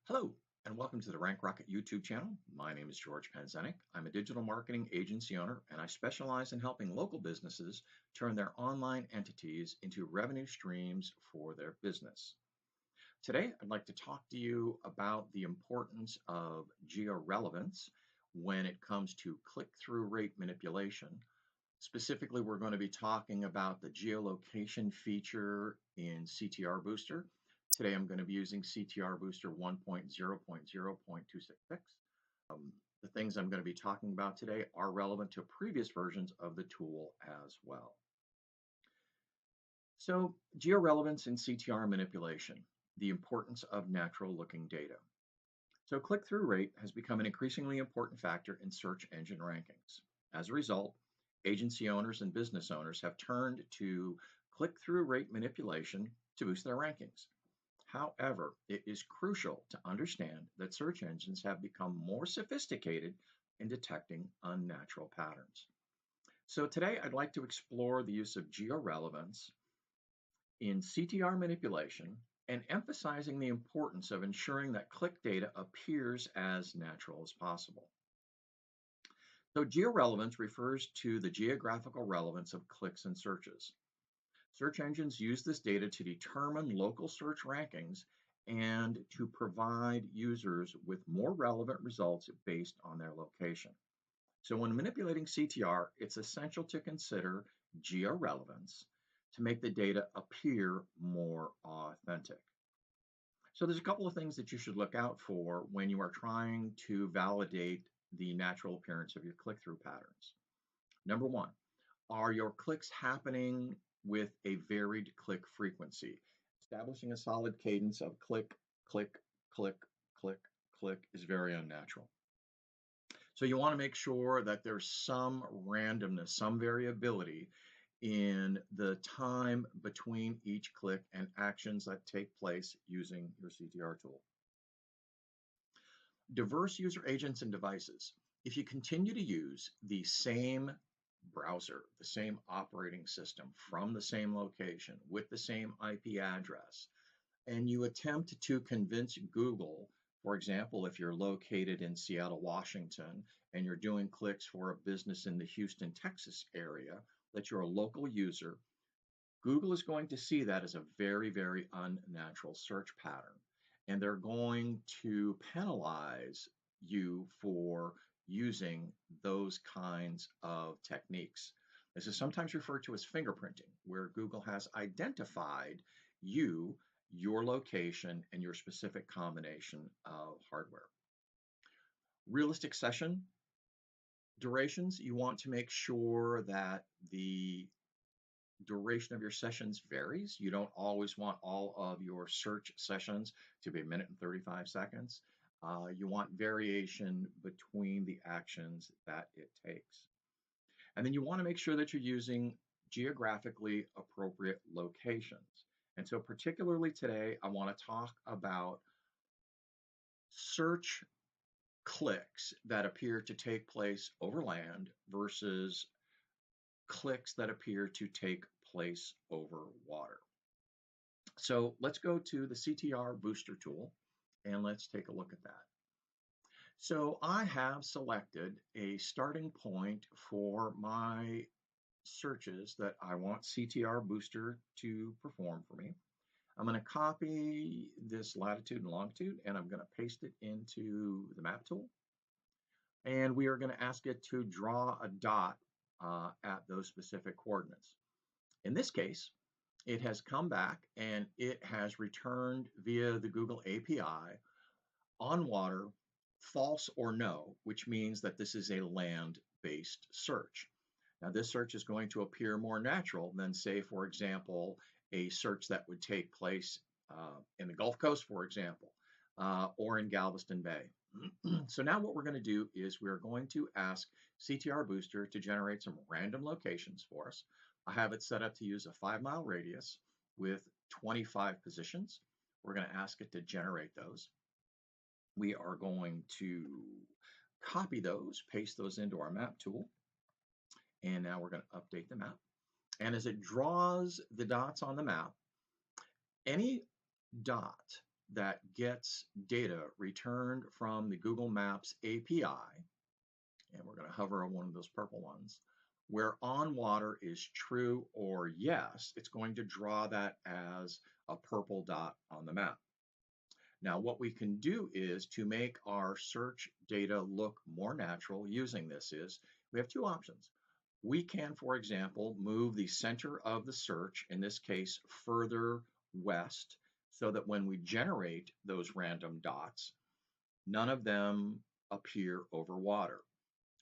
Hello, and welcome to the Rank Rocket YouTube channel. My name is George Panzenik. I'm a digital marketing agency owner, and I specialize in helping local businesses turn their online entities into revenue streams for their business. Today, I'd like to talk to you about the importance of georelevance when it comes to click-through rate manipulation. Specifically, we're going to be talking about the geolocation feature in CTR Booster. Today, I'm going to be using CTR Booster 1.0.0.266. The things I'm going to be talking about today are relevant to previous versions of the tool as well. So, georelevance in CTR manipulation, the importance of natural looking data. So, click-through rate has become an increasingly important factor in search engine rankings. As a result, agency owners and business owners have turned to click-through rate manipulation to boost their rankings. However, it is crucial to understand that search engines have become more sophisticated in detecting unnatural patterns. So today I'd like to explore the use of georelevance in CTR manipulation and emphasizing the importance of ensuring that click data appears as natural as possible. So georelevance refers to the geographical relevance of clicks and searches. Search engines use this data to determine local search rankings and to provide users with more relevant results based on their location. So when manipulating CTR, it's essential to consider georelevance to make the data appear more authentic. So there's a couple of things that you should look out for when you are trying to validate the natural appearance of your click-through patterns. Number one, are your clicks happening with a varied click frequency? Establishing a solid cadence of click, click, click, click, click is very unnatural. So you want to make sure that there's some randomness, some variability in the time between each click and actions that take place using your CTR tool. Diverse user agents and devices. If you continue to use the same browser, the same operating system from the same location with the same IP address, and you attempt to convince Google, for example, if you're located in Seattle, Washington, and you're doing clicks for a business in the Houston, Texas area, that you're a local user, Google is going to see that as a very, very unnatural search pattern. And they're going to penalize you for using those kinds of techniques. This is sometimes referred to as fingerprinting, where Google has identified you, your location, and your specific combination of hardware. Realistic session durations, you want to make sure that the duration of your sessions varies. You don't always want all of your search sessions to be a minute and 35 seconds. You want variation between the actions that it takes. And then you want to make sure that you're using geographically appropriate locations. And so particularly today, I want to talk about search clicks that appear to take place over land versus clicks that appear to take place over water. So let's go to the CTR booster tool and let's take a look at that. So I have selected a starting point for my searches that I want CTR booster to perform for me. I'm going to copy this latitude and longitude and I'm going to paste it into the map tool. And we are going to ask it to draw a dot at those specific coordinates. In this case, it has come back and it has returned via the Google API on water, false or no, which means that this is a land-based search. Now, this search is going to appear more natural than, say, for example, a search that would take place in the Gulf Coast, for example, or in Galveston Bay. So now what we're going to do is we're going to ask CTR Booster to generate some random locations for us. I have it set up to use a 5-mile radius with 25 positions. We're going to ask it to generate those. We are going to copy those, paste those into our map tool, and now we're going to update the map. And as it draws the dots on the map, any dot that gets data returned from the Google Maps API, and we're going to hover on one of those purple ones, where on water is true or yes, it's going to draw that as a purple dot on the map. Now, what we can do is to make our search data look more natural using this is we have two options. We can, for example, move the center of the search, in this case, further west, so that when we generate those random dots, none of them appear over water.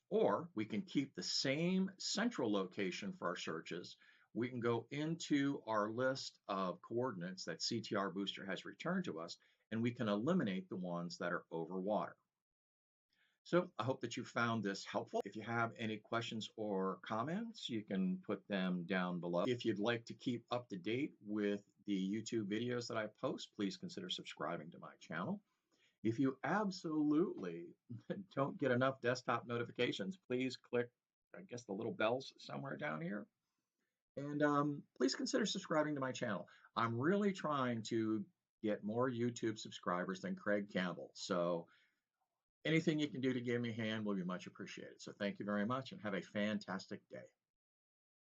Or we can keep the same central location for our searches. We can go into our list of coordinates that CTR Booster has returned to us, and we can eliminate the ones that are over water. So I hope that you found this helpful. If you have any questions or comments, you can put them down below. If you'd like to keep up to date with the YouTube videos that I post, please consider subscribing to my channel. If you absolutely don't get enough desktop notifications, please click, I guess, the little bells somewhere down here. And please consider subscribing to my channel. I'm really trying to get more YouTube subscribers than Craig Campbell. So anything you can do to give me a hand will be much appreciated. So thank you very much and have a fantastic day.